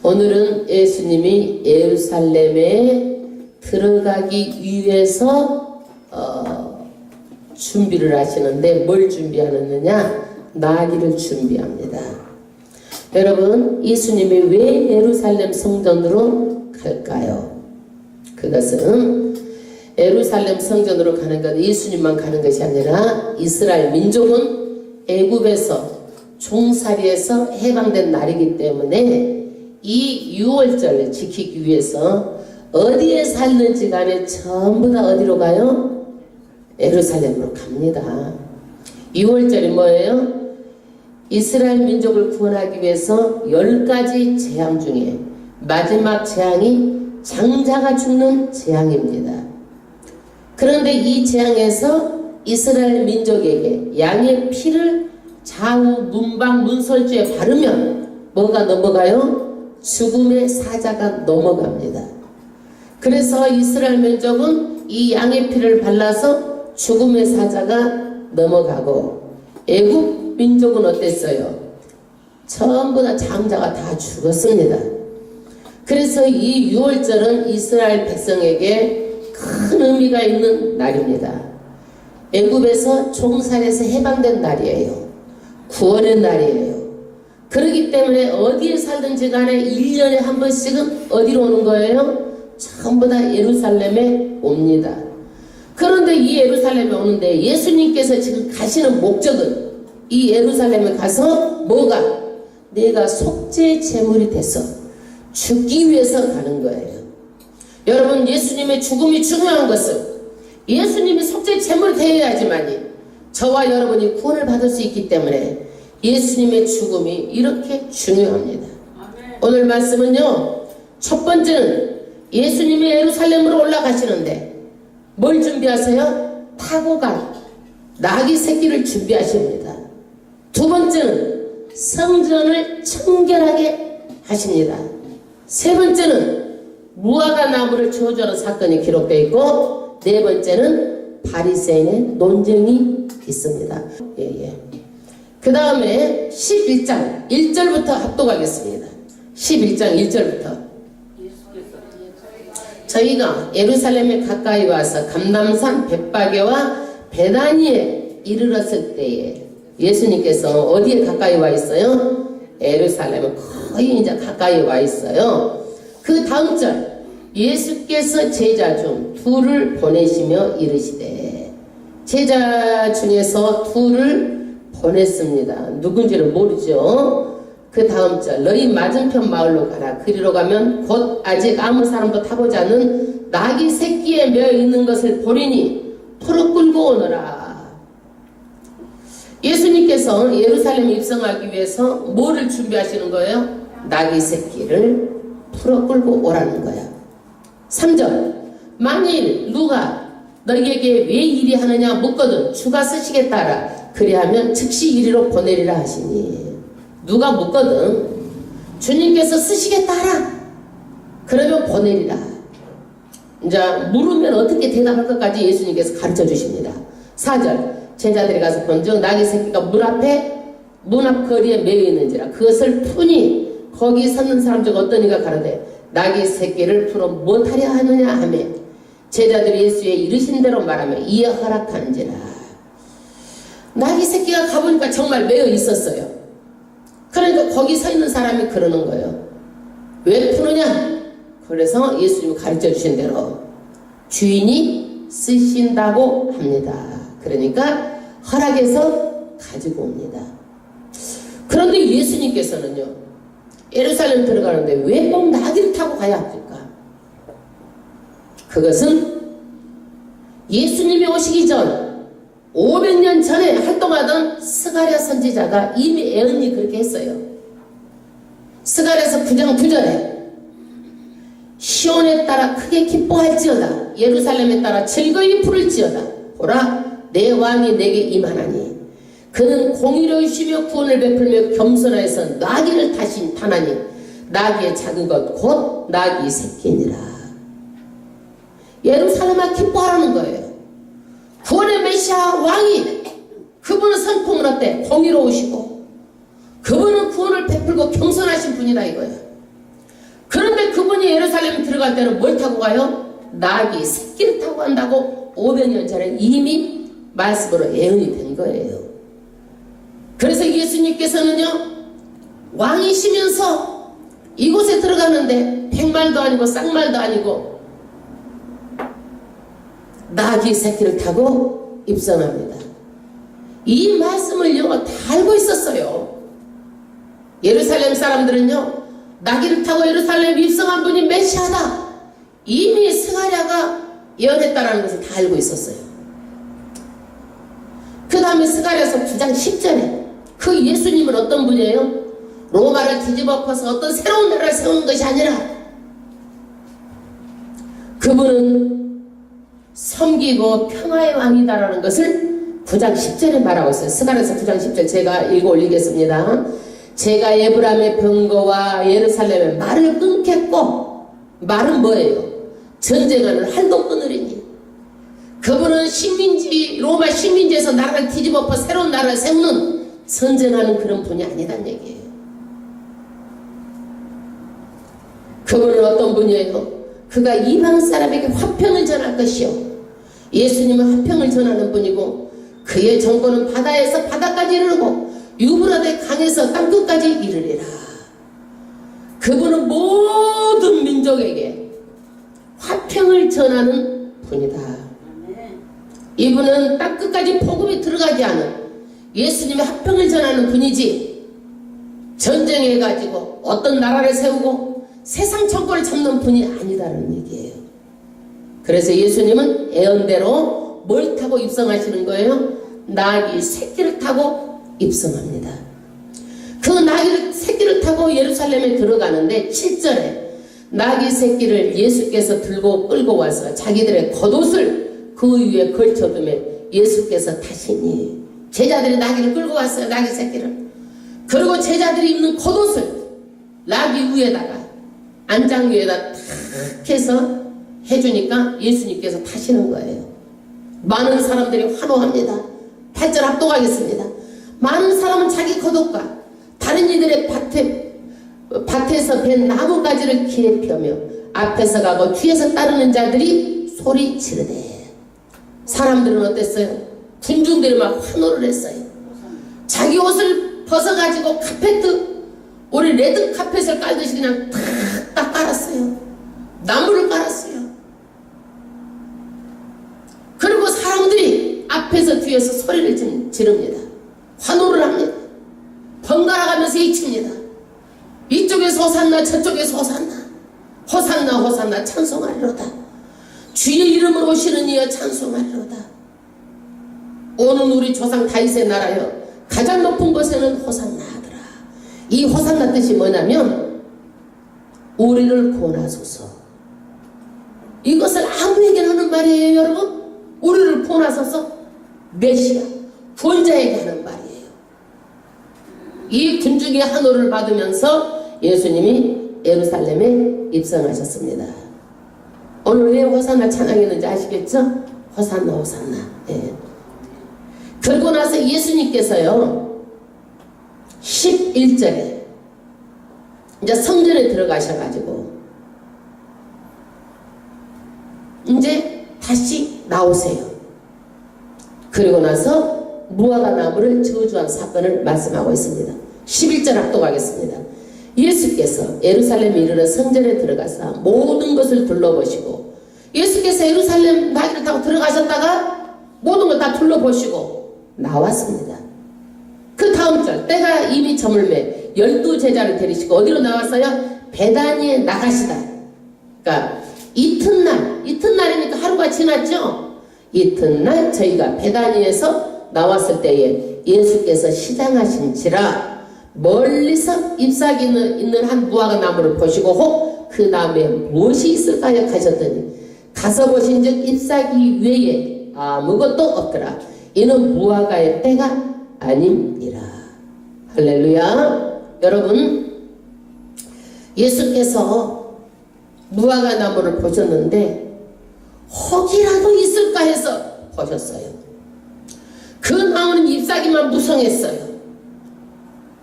오늘은 예수님이 예루살렘에 들어가기 위해서 준비를 하시는데 뭘 준비하느냐? 나귀를 준비합니다. 여러분, 예수님이 왜 예루살렘 성전으로 갈까요? 그것은 예루살렘 성전으로 가는 것, 예수님만 가는 것이 아니라 이스라엘 민족은 애굽에서 종살이에서 해방된 날이기 때문에 이 6월절을 지키기 위해서 어디에 살는지 간에 전부 다 어디로 가요? 예루살렘으로 갑니다. 6월절이 뭐예요? 이스라엘 민족을 구원하기 위해서 10가지 재앙 중에 마지막 재앙이 장자가 죽는 재앙입니다. 그런데 이 재앙에서 이스라엘 민족에게 양의 피를 좌우 문방 문설주에 바르면 뭐가 넘어가요? 죽음의 사자가 넘어갑니다. 그래서 이스라엘 민족은 이 양의 피를 발라서 죽음의 사자가 넘어가고, 애굽 민족은 어땠어요? 전부 다 장자가 다 죽었습니다. 그래서 이 6월절은 이스라엘 백성에게 큰 의미가 있는 날입니다. 애굽에서 종살이에서 해방된 날이에요. 구원의 날이에요. 그렇기 때문에 어디에 살든지 간에 1년에 한 번씩은 어디로 오는 거예요? 전부 다 예루살렘에 옵니다. 그런데 이 예루살렘에 오는데 예수님께서 지금 가시는 목적은 이 예루살렘에 가서 뭐가? 내가 속죄 제물이 돼서 죽기 위해서 가는 거예요. 여러분, 예수님의 죽음이 중요한 것은 예수님이 속죄 제물이 되어야지만이 저와 여러분이 구원을 받을 수 있기 때문에 예수님의 죽음이 이렇게 중요합니다. 오늘 말씀은요, 첫 번째는 예수님이 예루살렘으로 올라가시는데 뭘 준비하세요? 타고 갈 나귀 새끼를 준비하십니다. 두 번째는 성전을 청결하게 하십니다. 세 번째는 무화과 나무를 저주하는 사건이 기록되어 있고, 네 번째는 바리새인의 논쟁이 있습니다. 그 다음에 11장 1절부터 합독하겠습니다. 11장 1절부터. 저희가 예루살렘에 가까이 와서 감람산 벳바게와 베다니에 이르렀을 때에, 예수님께서 어디에 가까이 와 있어요? 예루살렘에 거의 이제 가까이 와 있어요. 그 다음 절, 예수께서 제자 중 둘을 보내시며 이르시되, 제자 중에서 둘을 보냈습니다. 누군지는 모르죠. 그 다음 절, 너희 맞은편 마을로 가라. 그리로 가면 곧 아직 아무 사람도 타보지 않은 나귀 새끼에 매어 있는 것을 보리니 풀어 끌고 오너라. 예수님께서 예루살렘에 입성하기 위해서 뭐를 준비하시는 거예요? 나귀 새끼를 풀어 끌고 오라는 거야. 3절, 만일 누가 너희에게 왜 이리 하느냐 묻거든 주가 쓰시겠다 하라. 그리하면 즉시 이리로 보내리라 하시니. 누가 묻거든 주님께서 쓰시겠다 하라. 그러면 보내리라. 이제 물으면 어떻게 대답할 것까지 예수님께서 가르쳐 주십니다. 4절, 제자들이 가서 본즉 나귀 새끼가 문 앞 거리에 매여 있는지라. 그것을 푸니 거기 섰는 사람 중 어떤 이가 가로되 나귀 새끼를 풀어 못하려 하느냐 하며, 제자들이 예수의 이르신 대로 말하며 이에 허락하는지라. 나귀 새끼가 가보니까 정말 매여 있었어요. 그러니까 거기 서 있는 사람이 그러는 거예요. 왜 푸느냐? 그래서 예수님이 가르쳐 주신 대로 주인이 쓰신다고 합니다. 그러니까 허락해서 가지고 옵니다. 그런데 예수님께서는요, 예루살렘 들어가는데 왜 꼭 나귀를 타고 가야 합니까? 그것은 예수님이 오시기 전 500년 전에 활동하던 스가랴 선지자가 이미 예언이 그렇게 했어요. 스가랴서 9장 9절에 시온에 따라 크게 기뻐할지어다. 예루살렘에 따라 즐거이 부를지어다. 보라, 내 왕이 내게 임하나니 그는 공의로우시며 구원을 베풀며 겸손하여서 나귀를 타나니 나귀의 작은 것 곧 나귀 새끼니라. 예루살렘아 기뻐하라는 거예요. 구원의 메시아 왕이, 그분은 성품은 어때? 공의로우시고 그분은 구원을 베풀고 겸손하신 분이다 이거예요. 그런데 그분이 예루살렘에 들어갈 때는 뭘 타고 가요? 나귀 새끼를 타고 간다고 500년 전에 이미 말씀으로 예언이 된 거예요. 그래서 예수님께서는요, 왕이시면서 이곳에 들어가는데 백말도 아니고 쌍말도 아니고 나귀 새끼를 타고 입성합니다. 이 말씀을요 다 알고 있었어요. 예루살렘 사람들은요, 나귀를 타고 예루살렘에 입성한 분이 메시아다, 이미 스가랴가 예언했다라는 것을 다 알고 있었어요. 그 다음에 스가랴서 9장 10절에 그 예수님은 어떤 분이에요? 로마를 뒤집어 엎어서 어떤 새로운 나라를 세우는 것이 아니라 그분은 섬기고 평화의 왕이다라는 것을 9장 10절에 말하고 있어요. 스가랴서 9장 10절 제가 읽어 올리겠습니다. 제가 에브라임의 병거와 예루살렘의 말을 끊겠고, 말은 뭐예요? 전쟁하는 활동 끊으리니. 그분은 로마 식민지에서 나라를 뒤집어 엎어 새로운 나라를 세우는, 선전하는 그런 분이 아니란 얘기예요. 그분은 어떤 분이에요? 그가 이방 사람에게 화평을 전할 것이요, 예수님은 화평을 전하는 분이고, 그의 정권은 바다에서 바다까지 이르고 유브라데 강에서 땅끝까지 이르리라. 그분은 모든 민족에게 화평을 전하는 분이다. 이분은 땅끝까지 복음이 들어가지 않은 예수님의 화평을 전하는 분이지, 전쟁해가지고 어떤 나라를 세우고 세상 정권을 잡는 분이 아니다라는 얘기예요. 그래서 예수님은 예언대로 뭘 타고 입성하시는 거예요? 나귀 새끼를 타고 입성합니다. 그 나귀 새끼를 타고 예루살렘에 들어가는데 7절에 나귀 새끼를 예수께서 들고 끌고 와서 자기들의 겉옷을 그 위에 걸쳐두매 예수께서 타시니 제자들이 나귀를 끌고 왔어요. 나귀 새끼를. 그리고 제자들이 입는 겉옷을 나귀 위에다가 안장 위에다 탁 해서 해주니까 예수님께서 타시는 거예요. 많은 사람들이 환호합니다. 8절 합독하겠습니다. 많은 사람은 자기 겉옷과 다른 이들의 밭에서 벤 나뭇가지를 키에 펴며 앞에서 가고 뒤에서 따르는 자들이 소리 지르되. 사람들은 어땠어요? 군중들이 막 환호를 했어요. 자기 옷을 벗어가지고 카페트, 우리 레드 카펫을 깔듯이 그냥 탁 깔았어요. 나무를 깔았어요. 그리고 사람들이 앞에서 뒤에서 소리를 지릅니다. 환호를 합니다. 번갈아가면서 외칩니다. 이쪽에서 호산나 저쪽에서 호산나, 호산나 호산나 찬송하리로다. 주의 이름으로 오시는 이여 찬송하리로다. 오는 우리 조상 다윗의 나라여 가장 높은 곳에는 호산나 하더라. 이 호산나 뜻이 뭐냐면 우리를 구원하소서. 이것을 아무에게 하는 말이에요. 여러분, 우리를 구원하소서. 메시아 구원자에게 하는 말이에요. 이 군중의 환호를 받으면서 예수님이 예루살렘에 입성하셨습니다. 오늘 왜 호산나 찬양했는지 아시겠죠? 호산나 호산나. 예. 그러고 나서 예수님께서요 11절에 이제 성전에 들어가셔가지고 이제 다시 나오세요. 그리고 나서 무화과 나무를 저주한 사건을 말씀하고 있습니다. 11절 합독하겠습니다. 예수께서 예루살렘에 이르러 성전에 들어가서 모든 것을 둘러보시고, 예수께서 예루살렘 나귀를 타고 들어가셨다가 모든 걸 다 둘러보시고 나왔습니다. 그 다음 절, 때가 이미 저물매 12제자를 데리시고 어디로 나왔어요? 베다니에 나가시다. 그러니까 이튿날이니까 하루가 지났죠. 이튿날 저희가 베다니에서 나왔을 때에 예수께서 시장하신지라 멀리서 잎사귀 있는 한 무화과 나무를 보시고 혹 그 나무에 무엇이 있을까요? 가셨더니 가서 보신즉 잎사귀 외에 아무것도 없더라. 이는 무화과의 때가 아님니라. 할렐루야. 여러분, 예수께서 무화과 나무를 보셨는데 혹이라도 있을까 해서 보셨어요. 그 나무는 잎사귀만 무성했어요.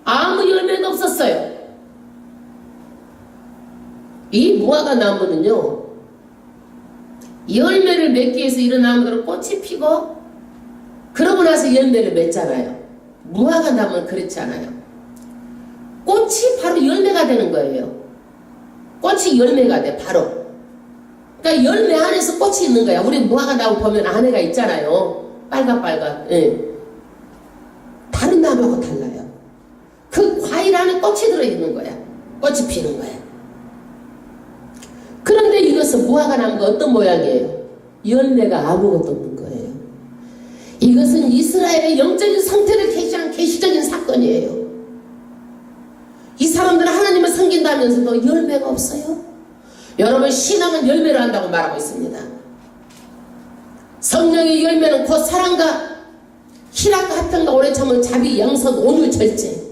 아무 열매도 없었어요. 이 무화과 나무는요, 열매를 맺기 위해서 이런 나무들은 꽃이 피고 그러고 나서 열매를 맺잖아요. 무화과 나무는 그렇지 않아요. 꽃이 바로 열매가 되는 거예요. 꽃이 열매가 돼, 바로. 그러니까 열매 안에서 꽃이 있는 거야. 우리 무화과 나무 보면 안에가 있잖아요. 빨갛. 예. 다른 나무하고 달라요. 그 과일 안에 꽃이 들어있는 거야. 꽃이 피는 거야. 그런데 이것은 무화과 나무가 어떤 모양이에요? 열매가 아무것도 없는 거예요. 이것은 이스라엘의 영적인 상태를 계시한 계시적인 사건이에요. 이 사람들은 하나님을 섬긴다면서도 열매가 없어요. 여러분, 신앙은 열매를 한다고 말하고 있습니다. 성령의 열매는 곧 사랑과 희락과 화평과 오래 참은 자비, 양선, 온유, 절제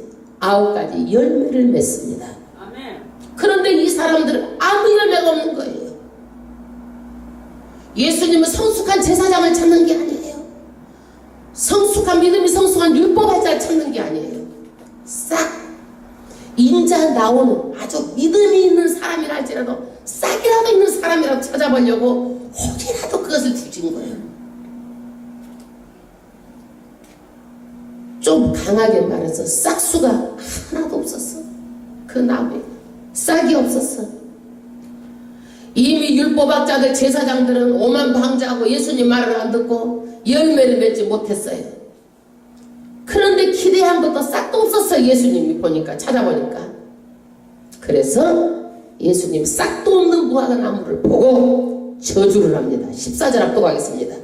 9가지 열매를 맺습니다. 아멘. 그런데 이 사람들은 아무 열매가 없는 거예요. 예수님은 성숙한 제사장을 찾는 게 아니에요. 성숙한 믿음이 성숙한 율법학자를 찾는 게 아니에요. 싹 인자 나오는 아주 믿음이 있는 사람이라 할지라도 싹이라도 있는 사람이라도 찾아보려고 혹이라도 그것을 뒤진 거예요. 좀 강하게 말해서 싹수가 하나도 없었어. 그 나무에 싹이 없었어. 이미 율법학자들 제사장들은 오만방자하고 예수님 말을 안 듣고 열매를 맺지 못했어요. 그런데 기대한 것도 싹도 없었어요. 예수님이 보니까, 찾아보니까. 그래서 예수님 싹도 없는 무화과 나무를 보고 저주를 합니다. 14절 합독하겠습니다.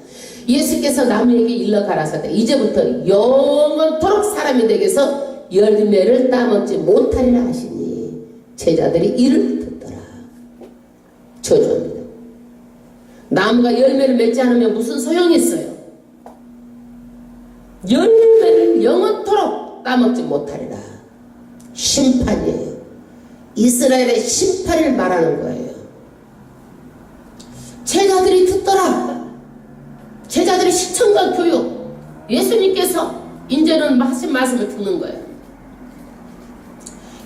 예수께서 나무에게 일러 가라사대 이제부터 영원토록 사람이 되게서 열매를 따먹지 못하리라 하시니 제자들이 이를 듣더라. 저주합니다. 나무가 열매를 맺지 않으면 무슨 소용이 있어요? 열매를 영원토록 따먹지 못하리라. 심판이에요. 이스라엘의 심판을 말하는 거예요. 제자들이 듣더라. 제자들이 시청과 교육, 예수님께서 이제는 하신 말씀을 듣는 거예요.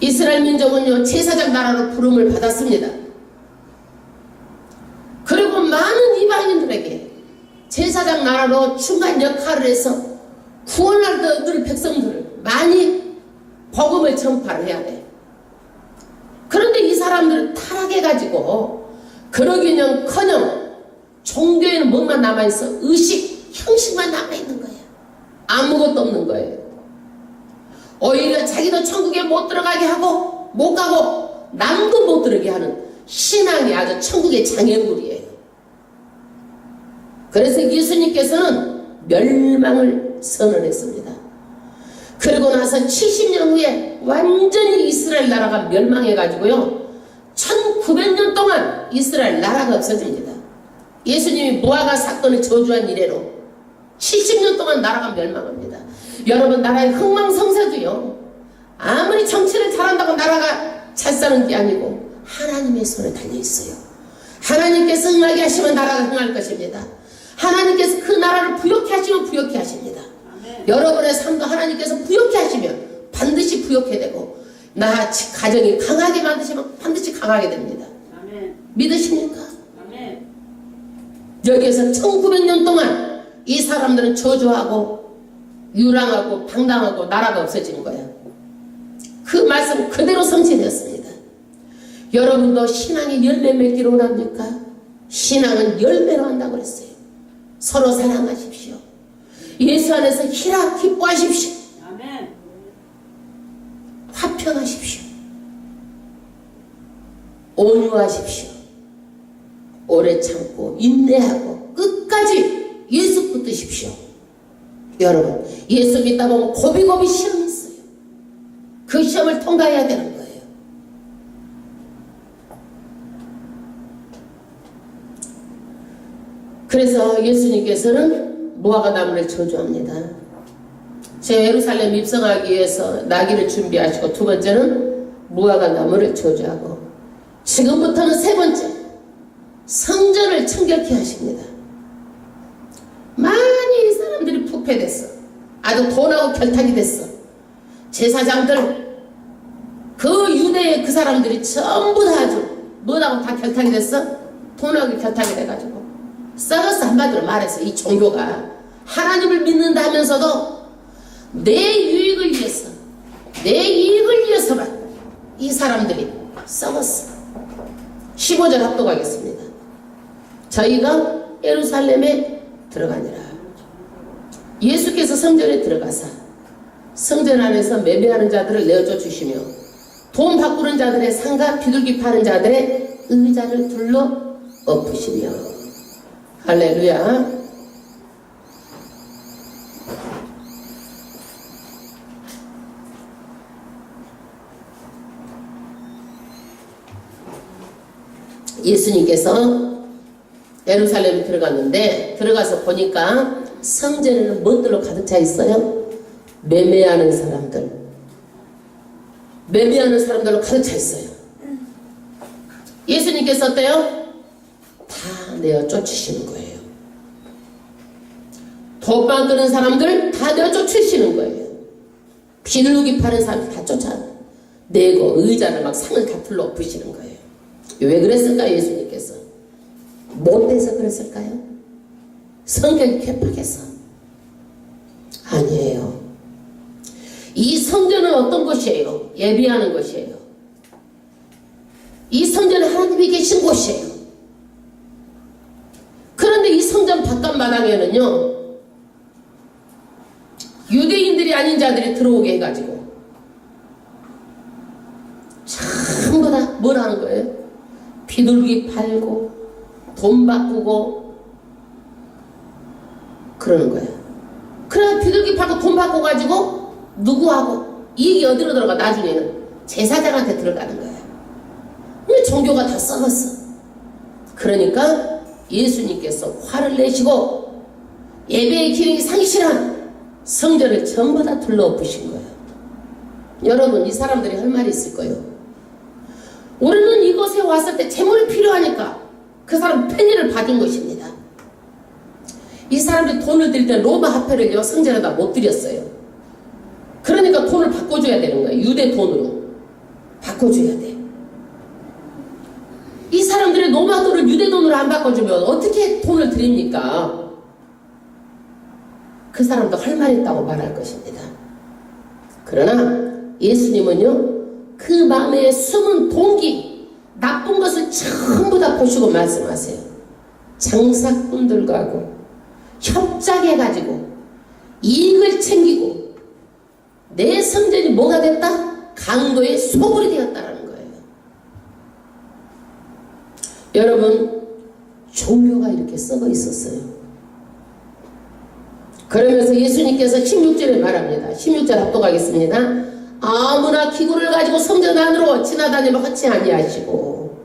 이스라엘 민족은요, 제사장 나라로 부름을 받았습니다. 그리고 많은 이방인들에게 제사장 나라로 중간 역할을 해서 구원할 얻을 백성들을 많이 복음을 전파를 해야 돼. 그런데 이 사람들은 타락해가지고 그러기는커녕 종교에는 뭐만 남아있어? 의식, 형식만 남아있는 거예요. 아무것도 없는 거예요. 오히려 자기도 천국에 못 들어가게 하고 못 가고 남도 못 들어가게 하는 신앙이 아주 천국의 장애물이에요. 그래서 예수님께서는 멸망을 선언했습니다. 그리고 나서 70년 후에 완전히 이스라엘 나라가 멸망해가지고요, 1900년 동안 이스라엘 나라가 없어집니다. 예수님이 무화과 사건을 저주한 이래로 70년 동안 나라가 멸망합니다. 여러분, 나라의 흥망성쇠도요, 아무리 정치를 잘한다고 나라가 잘 사는 게 아니고 하나님의 손에 달려있어요. 하나님께서 응하게 하시면 나라가 흥할 것입니다. 하나님께서 그 나라를 부욕해 하시면 부욕해 하십니다. 아멘. 여러분의 삶도 하나님께서 부욕해 하시면 반드시 부욕해 되고, 나 가정이 강하게 만드시면 반드시 강하게 됩니다. 아멘. 믿으십니까? 아멘. 여기에서 1900년 동안 이 사람들은 저주하고 유랑하고 방당하고 나라가 없어지는 거예요. 그 말씀 그대로 성취되었습니다. 여러분도 신앙의 열매 맺기로 원합니까? 신앙은 열매로 한다고 그랬어요. 서로 사랑하십시오. 예수 안에서 희락 기뻐하십시오. 아멘. 화평하십시오. 온유하십시오. 오래 참고 인내하고 끝까지 예수 붙드십시오. 여러분, 예수 믿다 보면 고비고비 시험이 있어요. 그 시험을 통과해야 되는 거예요. 그래서 예수님께서는 무화과 나무를 저주합니다. 제 예루살렘 입성하기 위해서 나귀를 준비하시고, 두 번째는 무화과 나무를 저주하고, 지금부터는 세 번째, 성전을 청결케 하십니다. 많이 이 사람들이 부패됐어. 아주 돈하고 결탁이 됐어. 제사장들, 그 유대의 그 사람들이 전부 다 아주 뭐라고 다 결탁이 됐어? 돈하고 결탁이 돼가지고 썩었어. 한마디로 말해서 이 종교가 하나님을 믿는다 하면서도 내 유익을 위해서, 내 이익을 위해서만 이 사람들이 썩었어. 15절 합독하겠습니다. 저희가 예루살렘에 들어가니라. 예수께서 성전에 들어가사 성전 안에서 매매하는 자들을 내어줘 주시며, 돈 바꾸는 자들의 상가, 비둘기 파는 자들의 의자를 둘러 엎으시며. 할렐루야. 예수님께서 예루살렘에 들어갔는데, 들어가서 보니까 성전에는 무엇들로 가득 차 있어요? 매매하는 사람들, 매매하는 사람들로 가득 차 있어요. 예수님께서 어때요? 다 내어 쫓으시는 거예요. 돈 만드는 사람들 다 내어 쫓으시는 거예요. 비둘기 파는 사람들 다 쫓아내고 의자를 막 상을 다 둘러 엎으시는 거예요. 왜 그랬을까요? 예수님께서 못돼서 그랬을까요? 성격이 괴팍해서? 아니에요. 이 성전은 어떤 곳이에요? 예비하는 곳이에요. 이 성전은 하나님이 계신 곳이에요. 그런데 이 성전 바깥마당에는요, 유대인들이 아닌 자들이 들어오게 해가지고 전부 다 뭘 하는 거예요? 비둘기 팔고 돈 바꾸고 그러는 거예요. 그래서 비둘기 팔고 돈 바꾸고 가지고 누구하고 이익이 어디로 들어가? 나중에는 제사장한테 들어가는 거예요. 근데 종교가 다 썩었어. 그러니까 예수님께서 화를 내시고 예배의 기능이 상실한 성전을 전부 다 둘러엎으신 거예요. 여러분, 이 사람들이 할 말이 있을 거예요. 우리는 이곳에 왔을 때 재물이 필요하니까 그 사람 편의를 받은 것입니다. 이 사람들이 돈을 드릴 때 로마 화폐를요, 성전에다 못 드렸어요. 그러니까 돈을 바꿔줘야 되는 거예요. 유대 돈으로 바꿔줘야 돼. 이 사람들이 로마 돈을 유대 돈으로 안 바꿔주면 어떻게 돈을 드립니까? 그 사람도 할 말 있다고 말할 것입니다. 그러나 예수님은요, 그 마음에 숨은 동기, 나쁜 것을 전부 다 보시고 말씀하세요. 장사꾼들과 협작해가지고 이익을 챙기고 내 성전이 뭐가 됐다? 강도의 소굴이 되었다는 거예요. 여러분, 종교가 이렇게 썩어 있었어요. 그러면서 예수님께서 16절에 말합니다. 16절 합독하겠습니다. 아무나 기구를 가지고 성전 안으로 지나다니면 허치 아니하시고,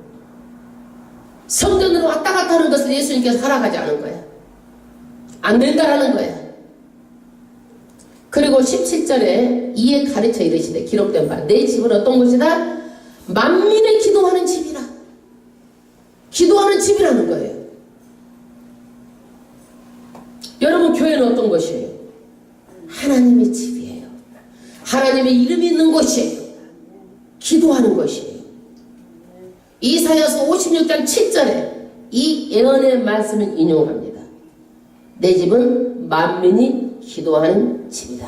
성전으로 왔다 갔다 하는 것을 예수님께서 허락하지 않은 거야. 안 된다라는 거야. 그리고 17절에 이에 가르쳐 이르시되 기록된 바 내 집은 어떤 곳이다? 만민의 기도하는 집이라. 기도하는 집이라는 거예요. 여러분, 교회는 어떤 곳이에요? 하나님의 집이에요. 하나님의 이름이 있는 곳이에요. 기도하는 곳이에요. 이사야서 56장 7절에 이 예언의 말씀을 인용합니다. 내 집은 만민이 기도하는 집이다.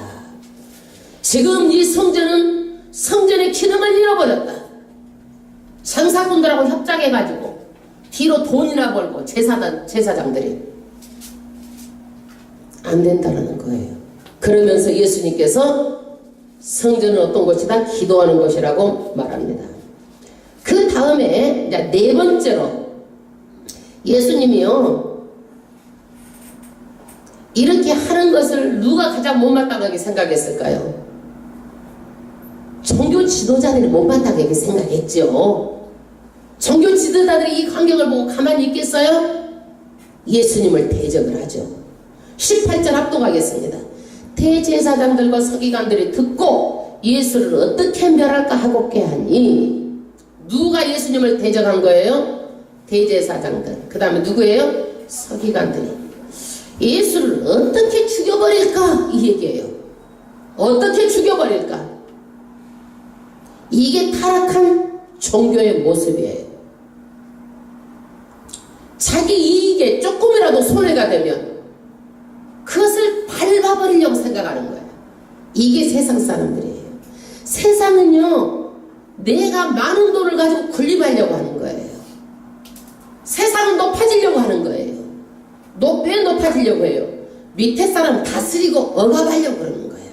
지금 이 성전은 성전의 기능을 잃어버렸다. 장사꾼들하고 협작해가지고 뒤로 돈이나 벌고 제사장들이 안 된다는 거예요. 그러면서 예수님께서 성전은 어떤 곳이다? 기도하는 곳이라고 말합니다. 그 다음에 이제 네 번째로 예수님이요, 이렇게 하는 것을 누가 가장 못마땅하게 생각했을까요? 종교 지도자들이 못마땅하게 생각했죠. 종교 지도자들이 이 광경을 보고 가만히 있겠어요? 예수님을 대적을 하죠. 18절 합독하겠습니다. 대제사장들과 서기관들이 듣고 예수를 어떻게 멸할까 하고께 하니, 누가 예수님을 대적한 거예요? 대제사장들. 그 다음에 누구예요? 서기관들이. 예수를 어떻게 죽여버릴까? 이 얘기예요. 어떻게 죽여버릴까? 이게 타락한 종교의 모습이에요. 자기 이익에 조금이라도 손해가 되면 그것을 밟아버리려고 생각하는 거예요. 이게 세상 사람들이에요. 세상은요, 내가 많은 돈을 가지고 군림하려고 하는 거예요. 세상은 높아지려고 하는 거예요. 왜 높아지려고 해요? 밑에 사람 다스리고 억압하려고 그러는 거예요.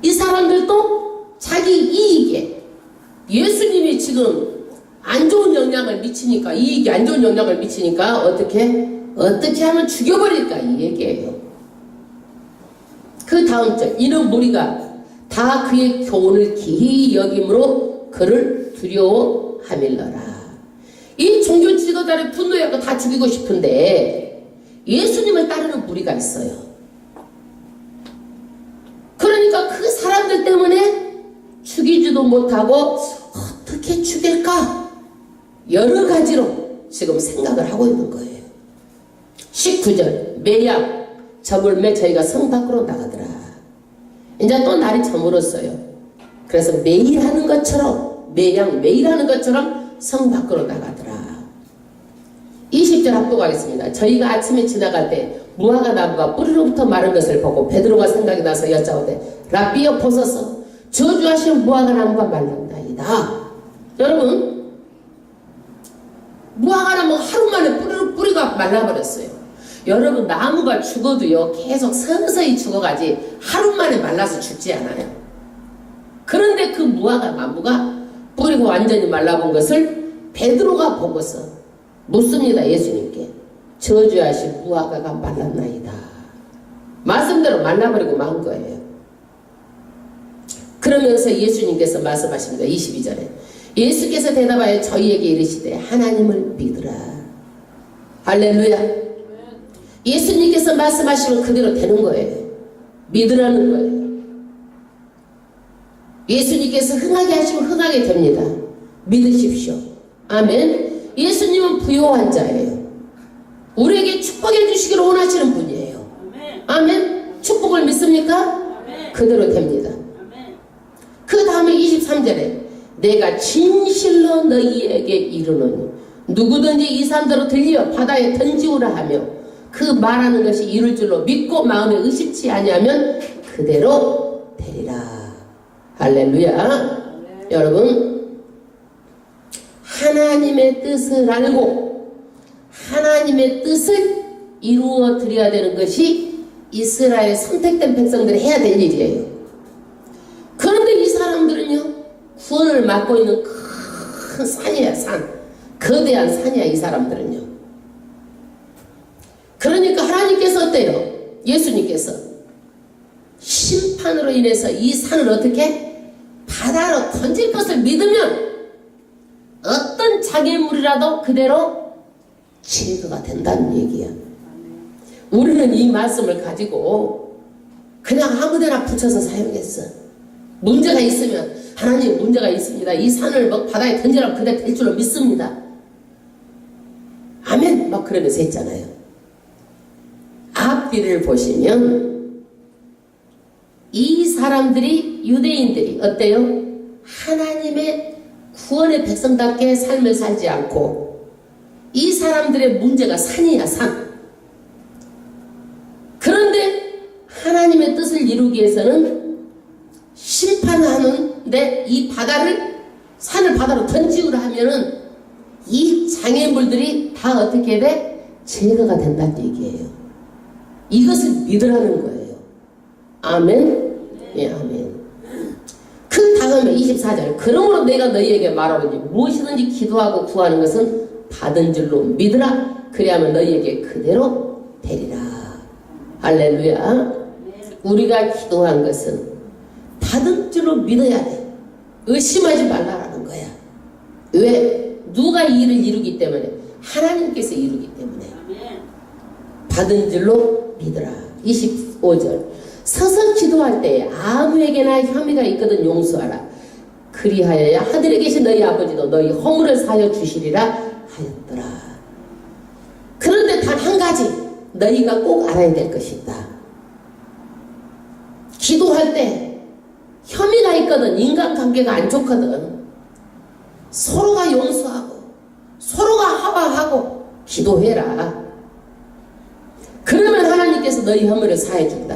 이 사람들도 자기 이익에, 예수님이 지금 안 좋은 영향을 미치니까, 이익이 안 좋은 영향을 미치니까 어떻게 하면 죽여버릴까, 이 얘기예요. 그 다음 절, 이는 무리가 다 그의 교훈을 기히 여김으로 그를 두려워하밀러라. 이 종교 지도자를 분노해서 다 죽이고 싶은데 예수님을 따르는 무리가 있어요. 그러니까 그 사람들 때문에 죽이지도 못하고 어떻게 죽일까? 여러 가지로 지금 생각을 하고 있는 거예요. 19절, 매야 저물매 저희가 성 밖으로 나가더라. 이제 또 날이 저물었어요. 그래서 매일 하는 것처럼, 매일 하는 것처럼 성 밖으로 나가더라. 20절 합독하겠습니다. 저희가 아침에 지나갈 때 무화과 나무가 뿌리로부터 마른 것을 보고 베드로가 생각이 나서 여짜오되 랍비여 보소서, 저주하시는 무화과 나무가 말른다이다. 여러분, 무화과 나무 하루 만에 뿌리가 말라버렸어요. 여러분, 나무가 죽어도요, 계속 서서히 죽어가지 하루 만에 말라서 죽지 않아요. 그런데 그 무화과 나무가 뿌리가 완전히 말라본 것을 베드로가 보고서 묻습니다. 예수님께. 저주하신 무화과가 말랐나이다. 말씀대로 말라버리고 만 거예요. 그러면서 예수님께서 말씀하십니다. 22절에 예수께서 대답하여 저희에게 이르시되 하나님을 믿으라. 할렐루야. 예수님께서 말씀하시면 그대로 되는 거예요. 믿으라는 거예요. 예수님께서 흥하게 하시면 흥하게 됩니다. 믿으십시오. 아멘. 예수님은 부요한 자예요. 우리에게 축복해 주시기를 원하시는 분이에요. 아멘. 축복을 믿습니까? 그대로 됩니다. 그 다음에 23절에 내가 진실로 너희에게 이르노니 누구든지 이 산대로 들려 바다에 던지우라 하며 그 말하는 것이 이룰 줄로 믿고 마음에 의심치 아니하면 그대로 되리라. 할렐루야. 여러분, 하나님의 뜻을 알고 하나님의 뜻을 이루어 드려야 되는 것이 이스라엘 선택된 백성들이 해야 될 일이에요. 그런데 이 사람들은요, 구원을 맡고 있는 큰 산이야, 산. 거대한 산이야, 이 사람들은요. 그러니까 하나님께서 어때요? 예수님께서 심판으로 인해서 이 산을 어떻게? 바다로 던질 것을 믿으면 어떤 장애물이라도 그대로 제거가 된다는 얘기야. 우리는 이 말씀을 가지고 그냥 아무데나 붙여서 사용했어. 문제가 있으면 하나님 문제가 있습니다. 이 산을 막 바다에 던지라면 그대 될 줄로 믿습니다. 아멘. 막 그러면서 했잖아요. 앞뒤를 보시면 이 사람들이 유대인들이 어때요? 하나님의 구원의 백성답게 삶을 살지 않고 이 사람들의 문제가 산이야, 산. 그런데 하나님의 뜻을 이루기 위해서는 심판하는데 이 바다를 산을 바다로 던지우라 하면은 이 장애물들이 다 어떻게 돼? 제거가 된다는 얘기예요. 이것을 믿으라는 거예요. 아멘? 예, 아멘. 그 다음에 24절 그러므로 내가 너희에게 말하노니 무엇이든지 기도하고 구하는 것은 받은 줄로 믿으라. 그리하면 너희에게 그대로 되리라. 할렐루야. 우리가 기도한 것은 받은 줄로 믿어야 돼. 의심하지 말라라는 거야. 왜? 누가 이 일을 이루기 때문에? 하나님께서 이루기 때문에. 받은 줄로 믿으라. 25절 서서 기도할 때에 아무에게나 혐의가 있거든 용서하라. 그리하여야 하늘에 계신 너희 아버지도 너희 허물을 사하여 주시리라 하였더라. 그런데 단 한 가지 너희가 꼭 알아야 될 것이 있다. 기도할 때 혐의가 있거든. 인간관계가 안 좋거든. 서로가 용서하고 서로가 화합하고 기도해라. 그러면 하나님께서 너희 허물을 사해 준다.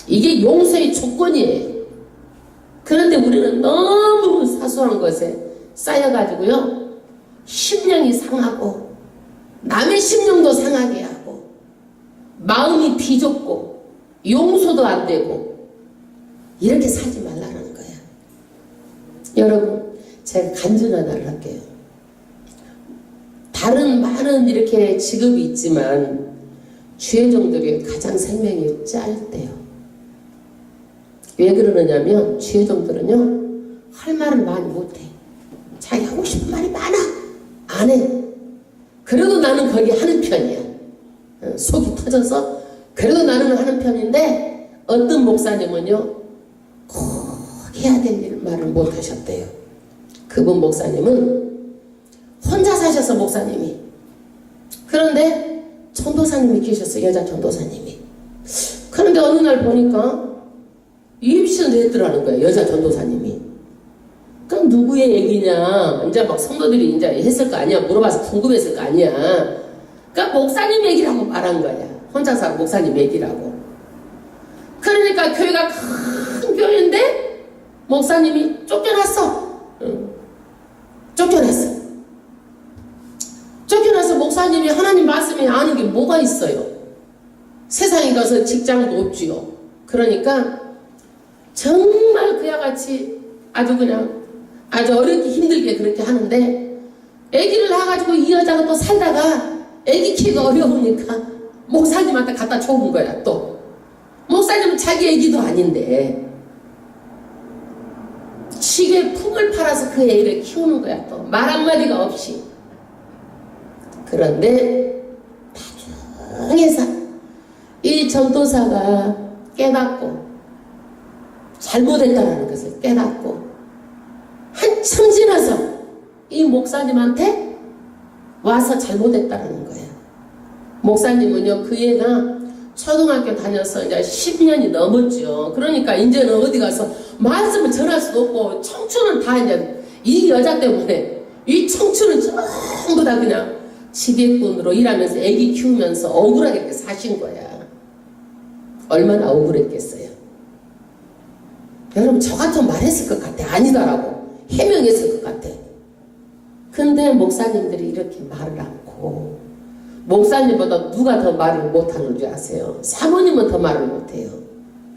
이게 용서의 조건이에요. 그런데 우리는 너무 사소한 것에 쌓여가지고요, 심령이 상하고 남의 심령도 상하게 하고 마음이 비좁고 용서도 안 되고 이렇게 살지 말라는 거야. 여러분, 제가 간증 하나를 할게요. 다른 많은 이렇게 직업이 있지만 주혜종들이 가장 생명이 짧대요. 왜 그러느냐면 주혜종들은요, 할 말을 많이 못해. 자기 하고 싶은 말이 많아. 안 해. 그래도 나는 거기 하는 편이야. 속이 터져서 그래도 나는 하는 편인데 어떤 목사님은요, 꼭 해야 될 일 말을 못 하셨대요. 그분 목사님은 혼자 사셔서 목사님이. 그런데 전도사님이 계셨어요. 여자 전도사님이. 그런데 어느 날 보니까 임신을 했더라는 거예요. 여자 전도사님이. 그럼 누구의 얘기냐? 이제 막 성도들이 이제 했을 거 아니야. 물어봐서 궁금했을 거 아니야. 그러니까 목사님 얘기라고 말한 거야. 혼자서 목사님 얘기라고. 그러니까 교회가 큰 교회인데 목사님이 쫓겨났어. 쫓겨났어. 쫓겨나서 목사님이 하나님 말씀이 아는 게 뭐가 있어요? 세상에 가서 직장도 없지요. 그러니까 정말 그야 같이 아주 그냥 아주 어렵게 힘들게 그렇게 하는데, 아기를 낳아가지고 이 여자가 또 살다가 아기 키우기가 어려우니까 목사님한테 갖다 줘본 거야. 또 목사님은 자기 아기도 아닌데 시계 푹을 팔아서 그 애를 키우는 거야. 또 말 한마디가 없이. 그런데 나중에서 이 전도사가 깨닫고 잘못했다는 것을 깨닫고 한참 지나서 이 목사님한테 와서 잘못했다는 거야. 목사님은요, 그 애가 초등학교 다녀서 이제 10년이 넘었죠. 그러니까 이제는 어디 가서 말씀을 전할 수도 없고, 청춘은 다 이제 이 여자 때문에 이 청춘은 전부 다 그냥 지배꾼으로 일하면서 애기 키우면서 억울하게 이렇게 사신 거야. 얼마나 억울했겠어요. 여러분, 저 같으면 말했을 것 같아. 아니더라고. 해명했을 것 같아. 근데 목사님들이 이렇게 말을 않고, 목사님보다 누가 더 말을 못하는 줄 아세요? 사모님은 더 말을 못해요.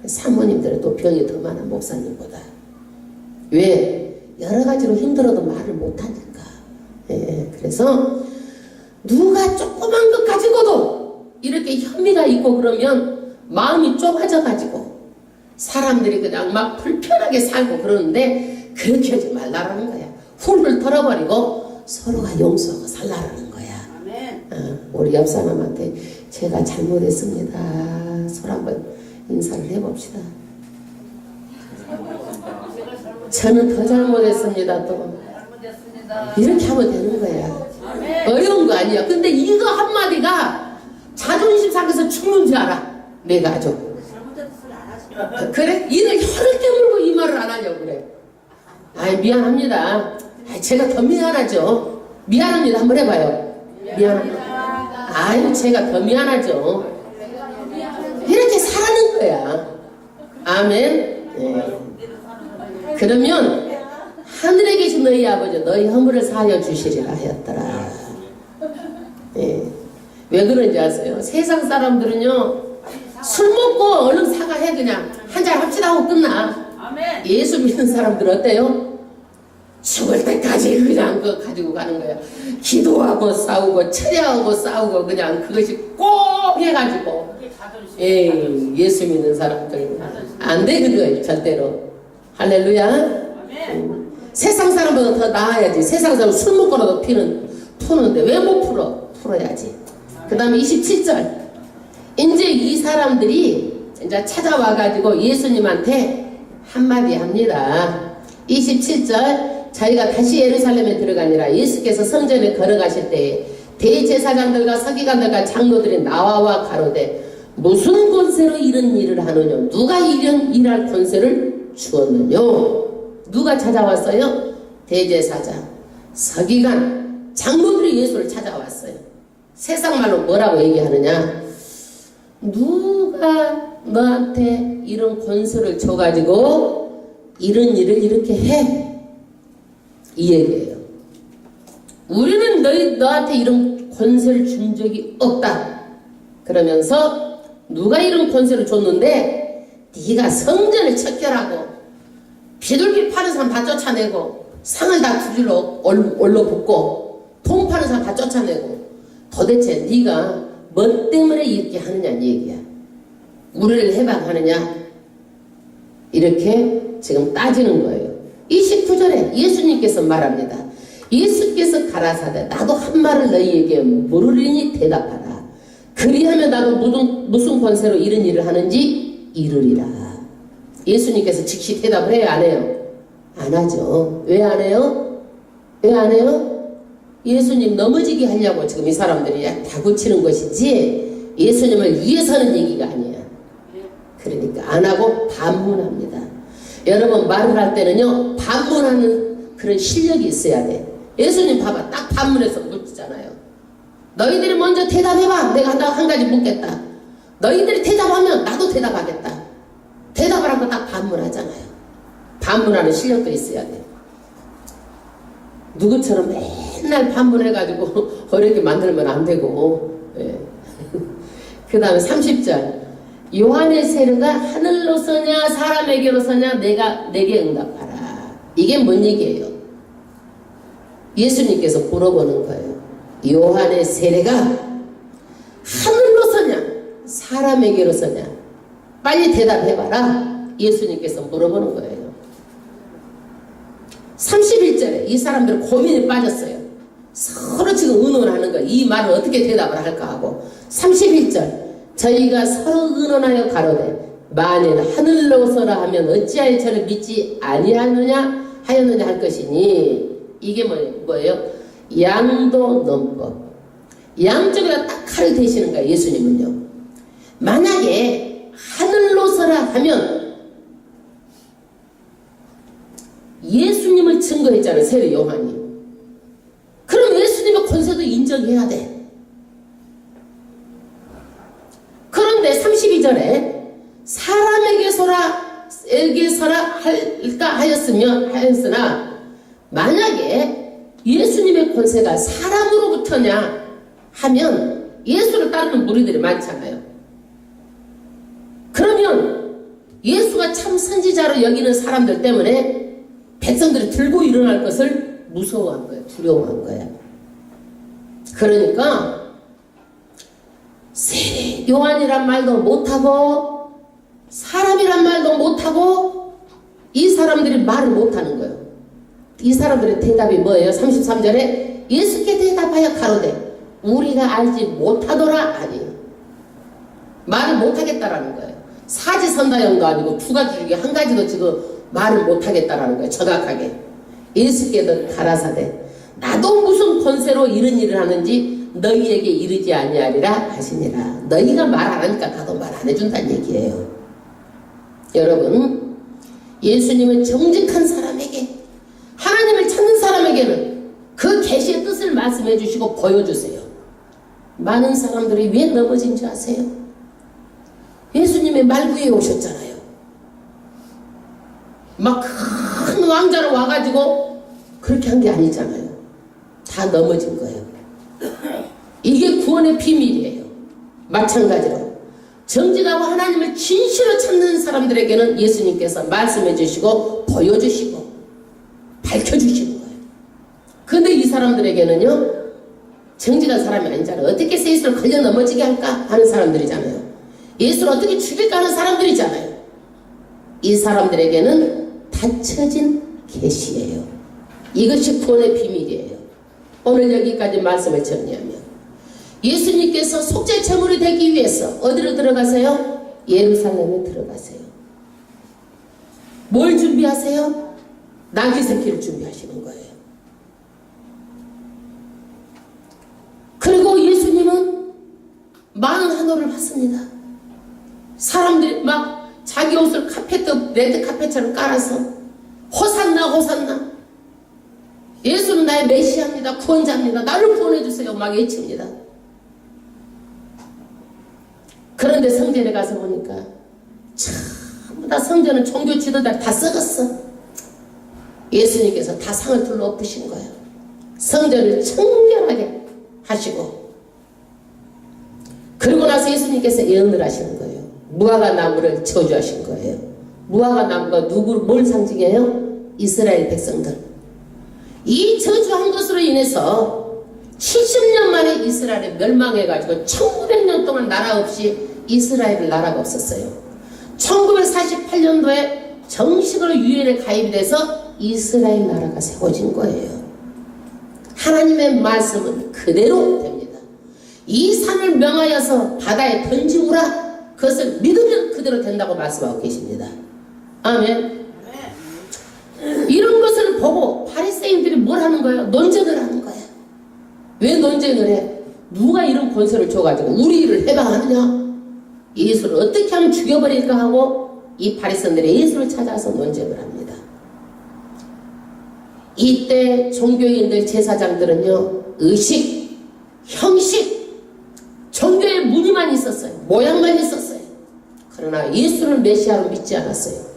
사모님들은 또 병이 더 많아, 목사님보다. 왜? 여러 가지로 힘들어도 말을 못하니까. 예, 그래서 누가 조그만 것 가지고도 이렇게 혐의가 있고 그러면 마음이 좁아져가지고 사람들이 그냥 막 불편하게 살고 그러는데, 그렇게 하지 말라라는 거야. 훌훌 털어버리고 서로가 용서하고 살라라는 거야. 우리 옆 사람한테 제가 잘못했습니다. 서로 한번 인사를 해봅시다. 저는 더 잘못했습니다. 또 이렇게 하면 되는 거야. 어려운 거 아니야. 근데 이거 한마디가 자존심 상해서 죽는 줄 알아. 내가 아주. 그래? 이를 혀를 깨물고 이 말을 안 하려고 그래. 아이, 미안합니다. 아이, 제가 더 미안하죠. 미안합니다. 한번 해봐요. 미안합니다. 아유, 제가 더 미안하죠. 이렇게 살아는 거야. 아멘. 네. 그러면 하늘에 계신 너희 아버지 너희 허물을 사하여 주시리라 하였더라. 네. 왜 그런지 아세요? 세상 사람들은요, 술 먹고 얼른 사과해. 그냥 한잔 합시다 하고 끝나. 예수 믿는 사람들 어때요? 죽을 때까지 그냥 그거 가지고 가는 거야. 기도하고 싸우고 철야하고 싸우고 그냥 그것이 꼭 해가지고. 에이, 예수 믿는 사람들 안 되는 거예요, 절대로. 할렐루야. 세상 사람보다 더 나아야지. 세상 사람 술 먹고라도 푸는데 왜 못 풀어? 풀어야지. 그 다음에 27절. 이제 이 사람들이 이제 찾아와가지고 예수님한테 한마디 합니다. 27절. 저희가 다시 예루살렘에 들어가니라. 예수께서 성전에 걸어가실 때에 대제사장들과 서기관들과 장로들이 나와와 가로되 무슨 권세로 이런 일을 하느냐? 누가 이런 일할 권세를 주었느냐? 누가 찾아왔어요? 대제사장, 서기관, 장로들이 예수를 찾아왔어요. 세상 말로 뭐라고 얘기하느냐? 누가 너한테 이런 권세를 줘가지고 이런 일을 이렇게 해? 이 얘기예요. 우리는 너한테 이런 권세를 준 적이 없다. 그러면서 누가 이런 권세를 줬는데 네가 성전을 척결하고 비둘기 파는 사람 다 쫓아내고 상을 다 두 줄로 올려붙고 돈 파는 사람 다 쫓아내고 도대체 네가 뭐 때문에 이렇게 하느냐는 얘기야. 우리를 해방하느냐? 이렇게 지금 따지는 거예요. 29절에 예수님께서 말합니다. 예수께서 가라사대 나도 한 말을 너희에게 물으리니 대답하라. 그리하면 나도 무슨 권세로 이런 일을 하는지 이르리라. 예수님께서 즉시 대답을 해요? 안 해요? 안 하죠. 왜 안 해요? 왜 안 해요? 예수님 넘어지게 하려고 지금 이 사람들이 다 고치는 것이지 예수님을 위해서는 얘기가 아니야. 그러니까 안 하고 반문합니다. 여러분, 말을 할 때는요, 반문하는 그런 실력이 있어야 돼. 예수님 봐봐, 딱 반문해서 묻잖아요. 너희들이 먼저 대답해봐. 내가 한 가지 묻겠다. 너희들이 대답하면 나도 대답하겠다. 대답을 하고 딱 반문하잖아요. 반문하는 실력도 있어야 돼. 누구처럼 맨날 반문해가지고 어렵게 만들면 안 되고. 예. 그 다음에 30절. 요한의 세례가 하늘로서냐 사람에게로서냐 내게 응답하라. 이게 뭔 얘기예요? 예수님께서 물어보는 거예요. 요한의 세례가 하늘로서냐 사람에게로서냐 빨리 대답해봐라. 예수님께서 물어보는 거예요. 31절에 이 사람들은 고민에 빠졌어요. 서로 지금 의논하는 거예요. 이 말을 어떻게 대답을 할까 하고. 31절. 저희가 서로 의논하여 가로되 만일 하늘로서라 하면 어찌하여 저를 믿지 아니하느냐 하였느냐 할 것이니 이게 뭐예요? 양도넘법. 양쪽에다 딱 칼을 대시는 거예요. 예수님은요. 만약에 하늘로서라 하면 예수님을 증거했잖아요. 세례 요한이. 그럼 예수님의 권세도 인정해야 돼. 그런데 32절에 사람에게서라 할까 하였으나 만약에 예수님의 권세가 사람으로부터냐 하면 예수를 따르는 무리들이 많잖아요. 그러면 예수가 참 선지자로 여기는 사람들 때문에 백성들이 들고 일어날 것을 무서워한 거예요. 두려워한 거예요. 그러니까 세례 요한이란 말도 못하고 사람이란 말도 못하고 이 사람들이 말을 못하는 거예요. 이 사람들의 대답이 뭐예요? 33절에 예수께 대답하여 가로되 우리가 알지 못하더라 아니 말을 못하겠다라는 거예요. 사지선다형도 아니고 두 가지 중에 한 가지도 지금 말을 못하겠다라는 거예요. 정확하게. 예수께서 가라사대 나도 무슨 권세로 이런 일을 하는지 너희에게 이르지 아니하리라 하시니라. 너희가 말 안 하니까 나도 말 안 해준다는 얘기예요. 여러분, 예수님은 정직한 사람에게, 하나님을 찾는 사람에게는 그 계시의 뜻을 말씀해 주시고 보여주세요. 많은 사람들이 왜 넘어진 줄 아세요? 예수님의 말구에 오셨잖아요. 막 큰 왕자로 와가지고 그렇게 한 게 아니잖아요. 다 넘어진 거예요. 이게 구원의 비밀이에요. 마찬가지로 정직하고 하나님을 진실로 찾는 사람들에게는 예수님께서 말씀해 주시고 보여주시고 밝혀주시는 거예요. 근데 이 사람들에게는요, 정직한 사람이 아니잖아요. 어떻게 예수를 걸려 넘어지게 할까 하는 사람들이잖아요. 예수를 어떻게 죽일까 하는 사람들이잖아요. 이 사람들에게는 닫혀진 계시예요. 이것이 구원의 비밀이에요. 오늘 여기까지 말씀을 정리하면 예수님께서 속죄 제물이 되기 위해서 어디로 들어가세요? 예루살렘에 들어가세요. 뭘 준비하세요? 나귀 새끼를 준비하시는 거예요. 그리고 예수님은 많은 환호를 받습니다. 사람들이 막 자기 옷을 레드 카펫처럼 깔아서 호산나 호산나 예수는 나의 메시아입니다. 구원자입니다. 나를 구원해주세요. 막 외칩니다. 그런데 성전에 가서 보니까 전부 다 성전은 종교 지도자들 다 썩었어. 예수님께서 다 상을 둘러 엎으신 거예요. 성전을 청결하게 하시고 그리고 나서 예수님께서 예언을 하시는 거예요. 무화과 나무를 저주하신 거예요. 무화과 나무가 뭘 상징해요? 이스라엘 백성들. 이 저주한 것으로 인해서 70년 만에 이스라엘이 멸망해가지고 1900년 동안 나라 없이 이스라엘 나라가 없었어요. 1948년도에 정식으로 유엔에 가입이 돼서 이스라엘 나라가 세워진 거예요. 하나님의 말씀은 그대로 됩니다. 이 산을 명하여서 바다에 던지우라. 그것을 믿으면 그대로 된다고 말씀하고 계십니다. 아멘. 이런 것을 보고 바리새인들이 뭘 하는 거예요? 논쟁을 하는 거예요. 왜 논쟁을 해? 누가 이런 권세를 줘가지고 우리 일을 해방하느냐? 예수를 어떻게 하면 죽여버릴까 하고 이 바리새인들이 예수를 찾아서 논쟁을 합니다. 이때 종교인들 제사장들은요, 의식, 형식, 종교의 무늬만 있었어요. 모양만 있었어요. 그러나 예수를 메시아로 믿지 않았어요.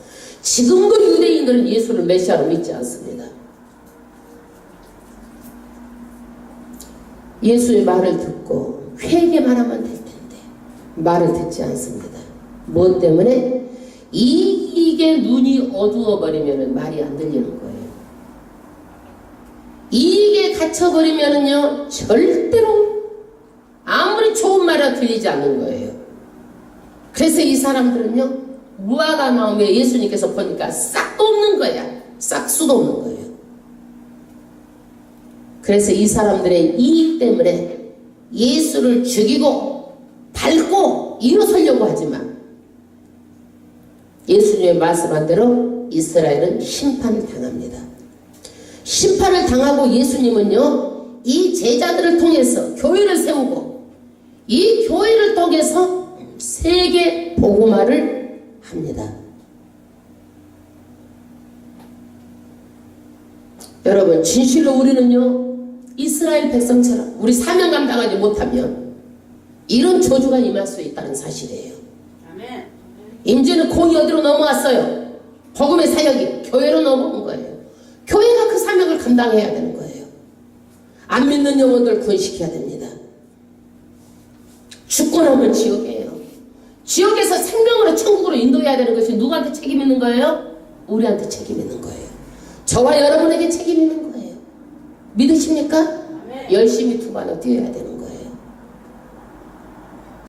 지금도 유대인들은 예수를 메시아로 믿지 않습니다. 예수의 말을 듣고 회개만 하면 될 텐데 말을 듣지 않습니다. 무엇 때문에? 이익에 눈이 어두워버리면 말이 안 들리는 거예요. 이익에 갇혀버리면요 절대로 아무리 좋은 말이라도 들리지 않는 거예요. 그래서 이 사람들은요 무화과 나무에 예수님께서 보니까 싹도 없는 거야. 싹수도 없는 거예요. 그래서 이 사람들의 이익 때문에 예수를 죽이고 밟고 일어서려고 하지만 예수님의 말씀한 대로 이스라엘은 심판을 당합니다. 심판을 당하고 예수님은요, 이 제자들을 통해서 교회를 세우고 이 교회를 통해서 세계 복음화를 합니다. 여러분, 진실로 우리는요, 이스라엘 백성처럼 우리 사명 감당하지 못하면 이런 저주가 임할 수 있다는 사실이에요. 아멘. 이제는 공이 어디로 넘어왔어요? 복음의 사역이 교회로 넘어온 거예요. 교회가 그 사명을 감당해야 되는 거예요. 안 믿는 영혼들 구원시켜야 됩니다. 죽고 나면 지옥이에요. 지옥에서 생명으로 천국으로 인도해야 되는 것이 누구한테 책임 있는 거예요? 우리한테 책임 있는 거예요. 저와 여러분에게 책임 있는 거예요. 믿으십니까? 아멘. 열심히 두 발로 뛰어야 되는 거예요.